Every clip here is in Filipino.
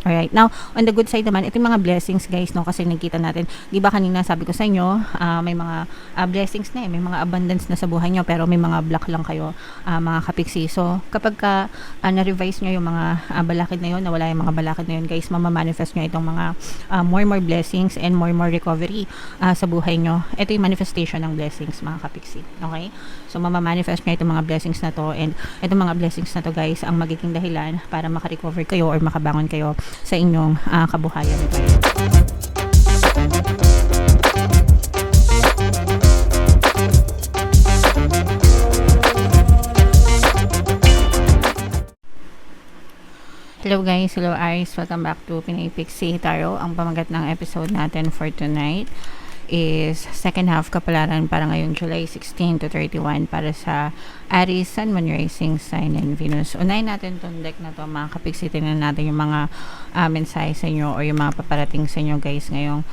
Alright. Now, on the good side naman, ito yung mga blessings guys, no? Kasi nakita natin, di ba kanina sabi ko sa inyo, may mga blessings na may mga abundance na sa buhay nyo, pero may mga block lang kayo, mga kapiksi. So, kapag na-revise nyo yung mga balakid na yun, nawala yung mga balakid na yun guys, mamamanifest nyo itong mga more blessings and more recovery sa buhay nyo. Ito yung manifestation ng blessings, mga kapiksi. Okay? So, mamamanifest nyo itong mga blessings na to, and itong mga blessings na to guys, ang magiging dahilan para makarecover kayo or makabangon kayo sa inyong kabuhayan. Hello guys, hello Aries, welcome back to Pinay Pixie Tarot. Ang pamagat ng episode natin for tonight is second half kapalaran para ngayon July 16 to 31 para sa Aries, Sun, Moon, Rising, Sign, and Venus. Unahin natin itong deck na to mga kapiksi. Tingnan natin yung mga mensahe sa inyo or yung mga paparating sa inyo guys ngayong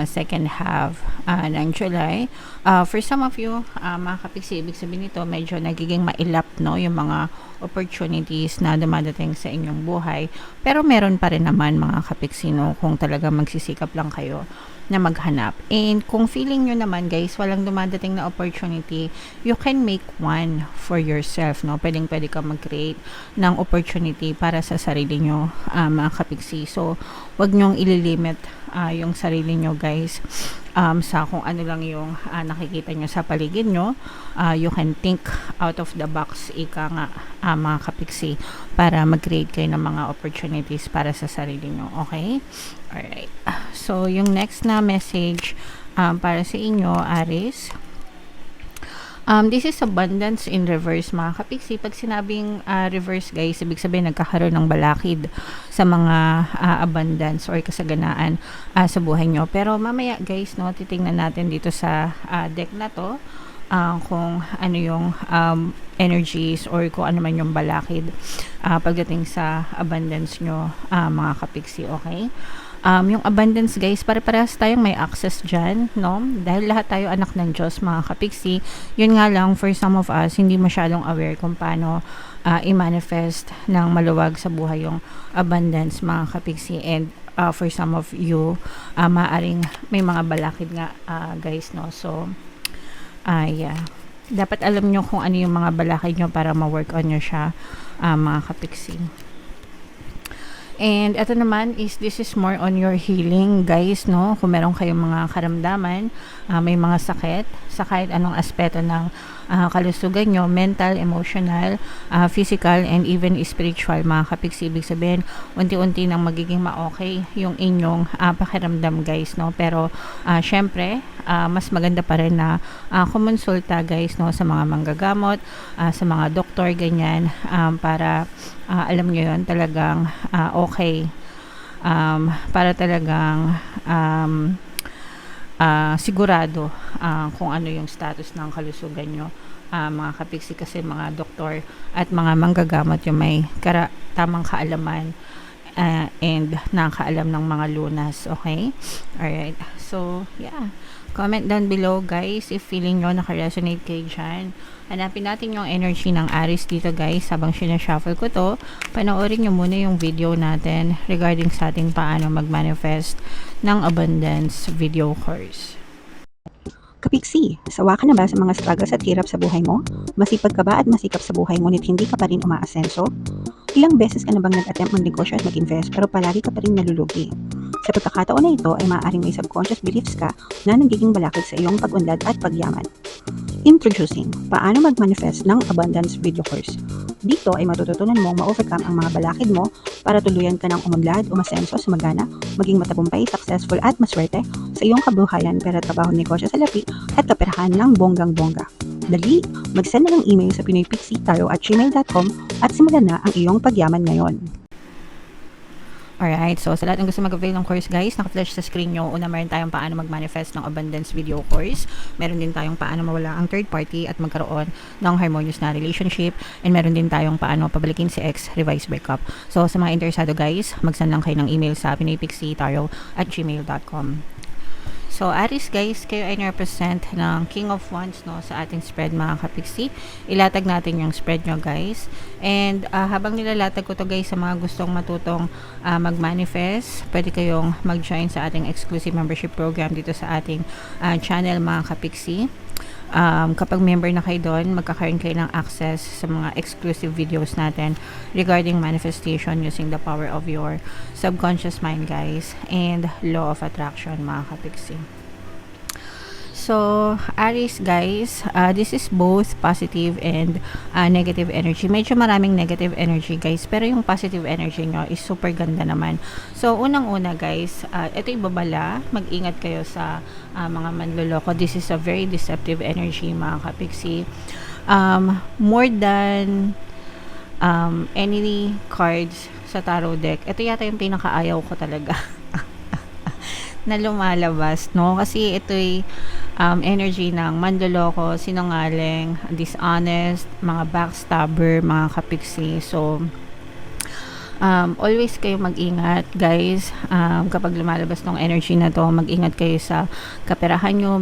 second half ng July. For some of you, mga kapiksi, ibig sabihin nito medyo nagiging mailap, no, yung mga opportunities na dumadating sa inyong buhay, pero meron pa rin naman mga kapiksi, no, kung talaga magsisikap lang kayo na maghanap. And kung feeling nyo naman guys, walang dumadating na opportunity, you can make one for yourself, no? Pwede ka mag-create ng opportunity para sa sarili nyo, mga kapiksi. So, wag nyong ililimit yung sarili nyo guys sa kung ano lang yung nakikita nyo sa paligid nyo. You can think out of the box, ika nga, mga kapiksi, para mag-create kayo ng mga opportunities para sa sarili nyo. Okay? Alright. So, yung next na message para sa inyo, Aries. This is abundance in reverse, mga kapiksi. Pag sinabing reverse guys, ibig sabihin nagkakaroon ng balakid sa mga abundance or kasaganaan sa buhay nyo. Pero mamaya guys, no, titingnan natin dito sa deck na to kung ano yung energies or kung ano man yung balakid pagdating sa abundance nyo, mga kapiksi. Okay? Yung abundance guys, pare-parehas tayong may access dyan, no? Dahil lahat tayo anak ng Diyos, mga kapiksi. Yun nga lang, for some of us, hindi masyadong aware kung paano i-manifest ng maluwag sa buhay yung abundance, mga kapiksi. And for some of you, maaring may mga balakid nga guys, no? So, yeah. Dapat alam nyo kung ano yung mga balakid nyo para ma-work on nyo siya, mga kapiksi. And ito naman is, this is more on your healing guys, no? Kung meron kayong mga karamdaman, may mga sakit sa kahit anong aspeto ng kalusugan nyo, mental, emotional, physical, and even spiritual, mga kapiksi. Ibig sabihin, unti-unti nang magiging ma-okay yung inyong pakiramdam guys, no? Pero syempre, mas maganda pa rin na kumonsulta guys, no, sa mga manggagamot, sa mga doktor, ganyan, para alam nyo yun, talagang okay, para talagang sigurado kung ano yung status ng kalusugan nyo, mga kapiksi, kasi mga doktor at mga manggagamot yung may tamang kaalaman and nakakaalam ng mga lunas. Okay? Alright. So, yeah. Comment down below guys if feeling nyo naka-resonate kayo dyan. Hanapin natin yung energy ng Aries dito guys. Habang sinashuffle ko to, panoorin nyo muna yung video natin regarding sa ating paano mag-manifest ng abundance video course. Kapiksi, sawa ka na ba sa mga struggles at hirap sa buhay mo? Masipag ka ba at masikap sa buhay ngunit hindi ka pa rin umaasenso? Ilang beses ka na bang nag-attempt mag-negosyo at mag-invest pero palagi ka pa rin nalulugi? Sa pagkakataon na ito ay maaaring may subconscious beliefs ka na nagiging balakid sa iyong pag-unlad at pagyaman. Introducing, paano mag-manifest ng abundance video course. Dito ay matututunan mong ma-overcome ang mga balakid mo para tuluyan ka ng umunlad, umasenso, sumagana, maging matagumpay, successful at maswerte sa iyong kabuhayan, pera, trabaho, negosyo, salapi at kaperahan ng bonggang-bongga. Dali, mag-send na ng email sa pinoypixie@gmail.com at simulan na ang iyong pagyaman ngayon. Alright, so sa lahat ng gusto mag-avail ng course guys, naka-flash sa screen nyo. Una, meron tayong paano mag-manifest ng abundance video course. Meron din tayong paano mawala ang third party at magkaroon ng harmonious na relationship. And meron din tayong paano pabalikin si ex, revise breakup. So sa mga interesado guys, mag-send lang kayo ng email sa pinoypixie@gmail.com. So, Aries guys, kayo ay represent ng King of Wands no, sa ating spread mga kapiksi. Ilatag natin yung spread nyo guys. And habang nilalatag ko to guys sa mga gustong matutong mag-manifest, pwede kayong mag-join sa ating exclusive membership program dito sa ating channel mga kapiksi. Kapag member na kayo doon, magkakaroon kayo ng access sa mga exclusive videos natin regarding manifestation using the power of your subconscious mind guys and law of attraction mga kapiksi. So, Aries guys, this is both positive and negative energy. Medyo maraming negative energy guys, pero yung positive energy nyo is super ganda naman. So, unang-una guys, ito yung babala, mag-ingat kayo sa mga manloloko. This is a very deceptive energy mga kapiksi. More than any cards sa tarot deck, ito yata yung pinakaayaw ko talaga. Na lumalabas, no? Kasi ito'y energy ng manloloko, sinungaling, dishonest, mga backstabber, mga kapiksi. So, always kayo mag-ingat guys kapag lumalabas ng energy na to. Mag-ingat kayo sa kaperahan nyo,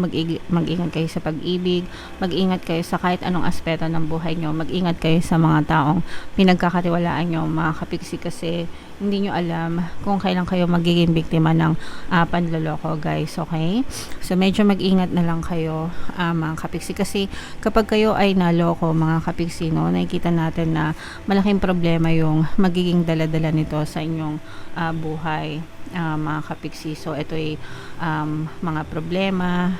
mag-ingat kayo sa pag-ibig, mag-ingat kayo sa kahit anong aspeto ng buhay nyo, mag-ingat kayo sa mga taong pinagkakatiwalaan nyo mga kapiksi, kasi hindi nyo alam kung kailan kayo magiging biktima ng panloloko guys, okay? So medyo mag-ingat na lang kayo mga kapiksi, kasi kapag kayo ay naloko mga kapiksi, no, nakikita natin na malaking problema yung magiging dala-dala nito sa inyong buhay mga kapiksi. So ito ay mga problema,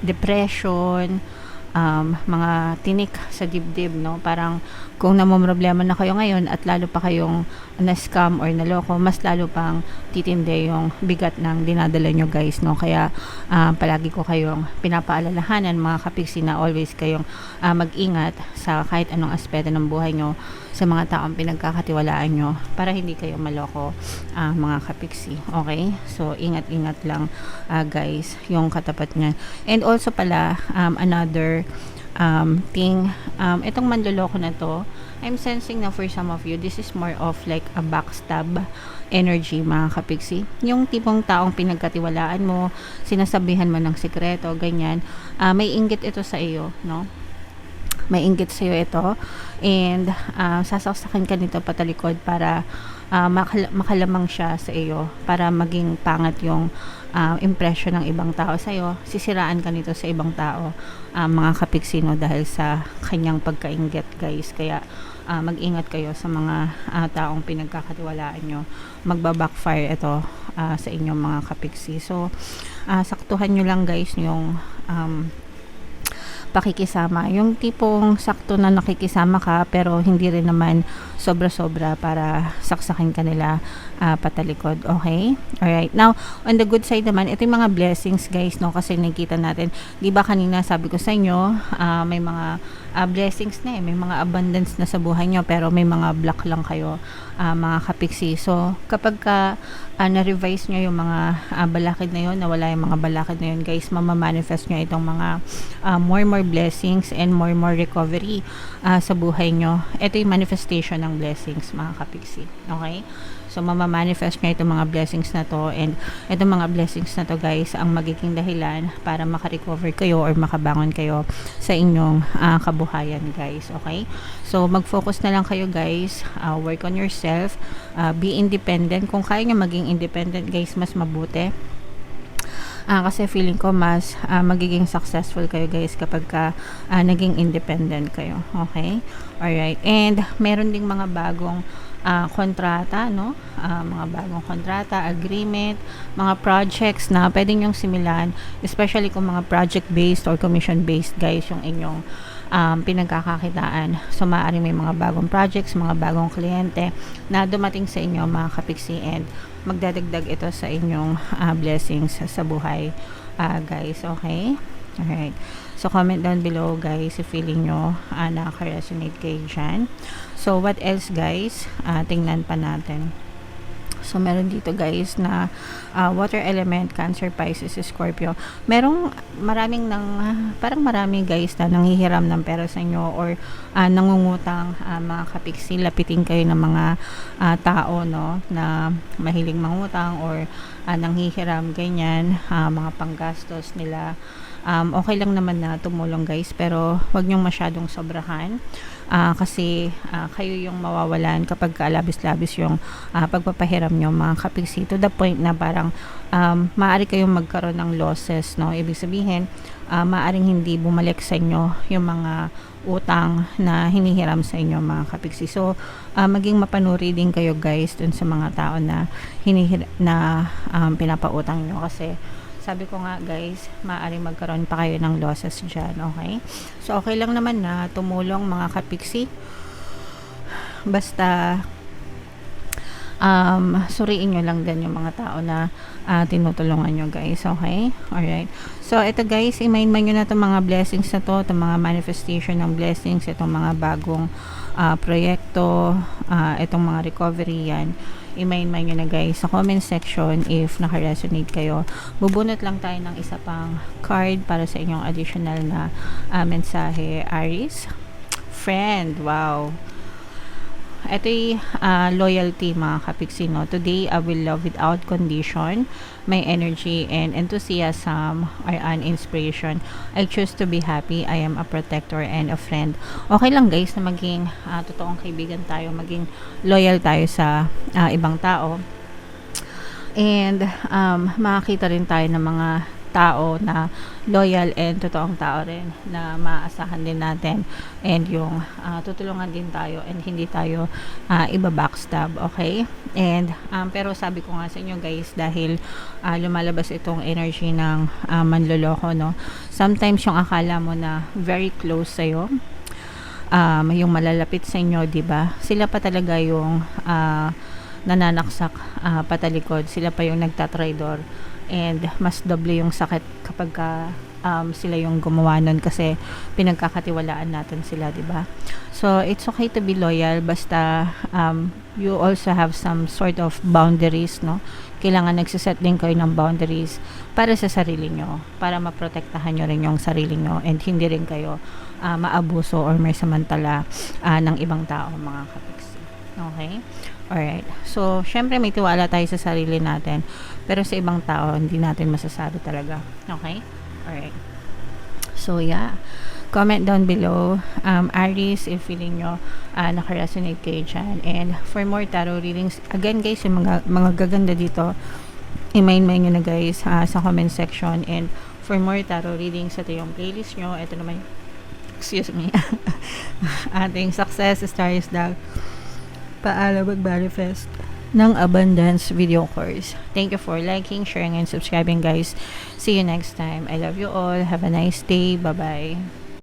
depression, mga tinik sa dibdib, no? Parang kung namomroblema na kayo ngayon at lalo pa kayong na-scam or naloko, mas lalo pang titindi yung bigat ng dinadala nyo guys, no? Kaya palagi ko kayong pinapaalalahanan mga kapiksi na always kayong mag-ingat sa kahit anong aspeto ng buhay nyo, sa mga taong pinagkakatiwalaan nyo, para hindi kayo maloko mga kapiksi, okay? So ingat-ingat lang guys yung katapat nyan. And also pala another thing, itong manloloko na to, I'm sensing na for some of you, this is more of like a backstab energy mga kapiksi. Yung tipong taong pinagkatiwalaan mo, sinasabihan mo ng sikreto, ganyan, may inggit ito sa iyo, no? May inggit sa iyo ito, and sasaksakin ka nito patalikod para makalamang siya sa iyo, para maging pangat yung impression ng ibang tao sa iyo. Sisiraan ka nito sa ibang tao mga kapiksi, no, dahil sa kanyang pagkainggit guys. Kaya mag-ingat kayo sa mga taong pinagkakatiwalaan nyo. Magba-backfire ito sa inyong mga kapiksi. So saktuhan nyo lang guys yung pakikisama, yung tipong sakto na nakikisama ka pero hindi rin naman sobra-sobra para saksakin ka nila patalikod, okay? Alright, now on the good side naman, ito yung mga blessings guys, no? Kasi nakita natin, di ba kanina sabi ko sa inyo, may mga blessings na may mga abundance na sa buhay nyo, pero may mga block lang kayo mga kapiksi. So kapag na-revise nyo yung mga balakid na yun, nawala yung mga balakid na yun guys, mamamanifest nyo itong mga more blessings and more recovery sa buhay nyo. Ito yung manifestation ng blessings mga kapiksi, okay? So mamamanifest nyo itong mga blessings na to, and itong mga blessings na to guys ang magiging dahilan para makarecover kayo or makabangon kayo sa inyong kabuhayan guys, okay? So mag-focus na lang kayo guys, work on yourself, be independent. Kung kaya nyo maging independent guys, mas mabuti. Kasi feeling ko mas magiging successful kayo guys kapag naging independent kayo, okay? Alright, and meron ding mga bagong kontrata, no? Mga bagong kontrata, agreement, mga projects na pwede nyong simulan, especially kung mga project based or commission based guys yung inyong pinagkakakitaan. So maaaring may mga bagong projects, mga bagong kliyente na dumating sa inyo mga kapiksi, and magdadagdag ito sa inyong blessings sa buhay guys, okay? Alright, so comment down below guys if feeling nyo nakaka-resonate kayo dyan. So what else guys, tingnan pa natin. So, meron dito guys na water element, Cancer, Pisces, Scorpio. Parang marami guys na nanghihiram ng pera sa inyo or nangungutang mga kapiksi. Lapitin kayo ng mga tao, no, na mahilig mangutang or nanghihiram, ganyan, mga panggastos nila. Okay lang naman na tumulong guys, pero wag nyong masyadong sobrahan. Kasi kayo yung mawawalan kapag labis-labis yung pagpapahiram nyo mga kapiksi, to the point na parang maaari kayong magkaroon ng losses, no? Ibig sabihin, maaring hindi bumalik sa inyo yung mga utang na hinihiram sa inyo mga kapiksi. So, maging mapanuri din kayo guys dun sa mga tao na pinapautang nyo, kasi sabi ko nga guys, maaaring magkaroon pa kayo ng losses dyan, okay? So, okay lang naman na tumulong mga kapiksi. Basta, suriin nyo lang din yung mga tao na tinutulungan nyo guys, okay? Alright. So, ito guys, i-mind nyo na itong mga blessings na to, itong mga manifestation ng blessings, itong mga bagong proyekto, itong mga recovery yan. I-mind nyo na guys sa comment section if naka-resonate kayo. Bubunot lang tayo ng isa pang card para sa inyong additional na mensahe, Aries. Friend, wow. Ito'y loyalty mga kapiksi, no? Today, I will love without condition. My energy and enthusiasm are an inspiration. I choose to be happy. I am a protector and a friend. Okay lang guys na maging totoong kaibigan tayo, maging loyal tayo sa ibang tao. And makakita rin tayo ng mga tao na loyal and totoong tao rin na maaasahan din natin, and yung tutulungan din tayo and hindi tayo iba-backstab, okay? And pero sabi ko nga sa inyo guys, dahil lumalabas itong energy ng manloloko, no? Sometimes yung akala mo na very close sa'yo, yung malalapit sa inyo, di ba? Sila pa talaga yung nananaksak patalikod, sila pa yung nagtatraidor, and mas doble yung sakit kapag sila yung gumawa nun, kasi pinagkakatiwalaan natin sila, di ba? So it's okay to be loyal, basta you also have some sort of boundaries, no? Kailangan nagsiset din kayo ng boundaries para sa sarili nyo, para maprotektahan nyo rin yung sarili nyo, and hindi rin kayo maabuso or may samantala ng ibang tao mga kapiksi, okay? Alright. So, syempre may tiwala tayo sa sarili natin, pero sa ibang tao, hindi natin masasabi talaga. Okay? Alright. So, yeah. Comment down below, Aries, if feeling nyo naka-resonate kayo dyan. And for more tarot readings, again guys, yung mga gaganda dito, i-mind nyo na guys sa comment section. And for more tarot readings, ito yung playlist nyo. Ito naman, excuse me, ating Success Stars Dog, paala mag-manifest ng abundance video course. Thank you for liking, sharing, and subscribing guys. See you next time. I love you all. Have a nice day. Bye-bye.